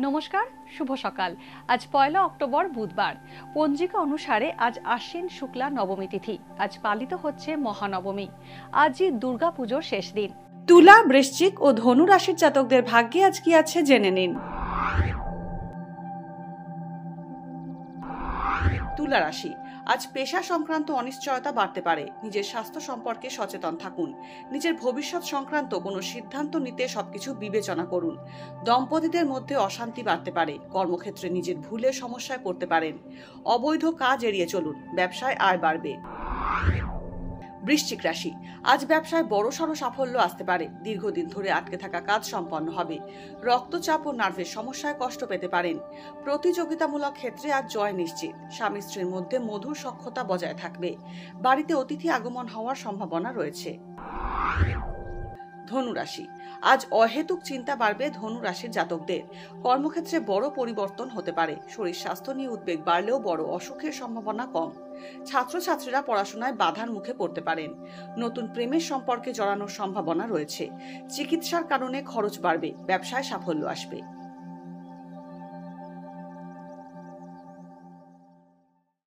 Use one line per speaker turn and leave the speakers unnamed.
নমস্কার, শুভ সকাল। আজ 1 অক্টোবর বুধবার। পঞ্জিকা অনুসারে আজ আশ্বিন শুক্লা নবমী তিথি। আজ পালিত হচ্ছে মহানবমী। আজই দুর্গাপুজোর শেষ দিন। তুলা, বৃশ্চিক ও ধনু রাশির জাতকদের ভাগ্যে আজ কি আছে জেনে নিন। তুলা রাশি, আজ পেশা সংক্রান্ত অনিশ্চয়তা বাড়তে পারে। নিজের স্বাস্থ্য সম্পর্কে সচেতন থাকুন। নিজের ভবিষ্যৎ সংক্রান্ত কোনো সিদ্ধান্ত নিতে সবকিছু বিবেচনা করুন। দম্পতিদের মধ্যে অশান্তি বাড়তে পারে। কর্মক্ষেত্রে নিজের ভুলে সমস্যায় পড়তে পারেন। অবৈধ কাজ এড়িয়ে চলুন। ব্যবসায় আয় বাড়বে। বৃশ্চিক রাশি, আজ ব্যবসায় বড়সড় সাফল্য আসতে পারে। দীর্ঘদিন ধরে আটকে থাকা কাজ সম্পন্ন হবে। রক্তচাপ ও নার্ভের সমস্যায় কষ্ট পেতে পারেন। প্রতিযোগিতামূলক ক্ষেত্রে আজ জয় নিশ্চিত। স্বামী স্ত্রীর মধ্যে মধুর সখ্যতা বজায় থাকবে। বাড়িতে অতিথি আগমন হওয়ার সম্ভাবনা রয়েছে। ধনু রাশি, আজ অহেতুক চিন্তা বাড়বে ধনু রাশির জাতকদের। কর্মক্ষেত্রে বড় পরিবর্তন হতে পারে। শরীর স্বাস্থ্য নিয়ে উদ্বেগ বাড়লেও বড় অসুখের সম্ভাবনা কম। ছাত্রছাত্রীরা পড়াশোনায় বাধার মুখে পড়তে পারেন। নতুন প্রেমের সম্পর্কে জড়ানোর সম্ভাবনা রয়েছে। চিকিৎসার কারণে খরচ বাড়বে। ব্যবসায় সাফল্য আসবে।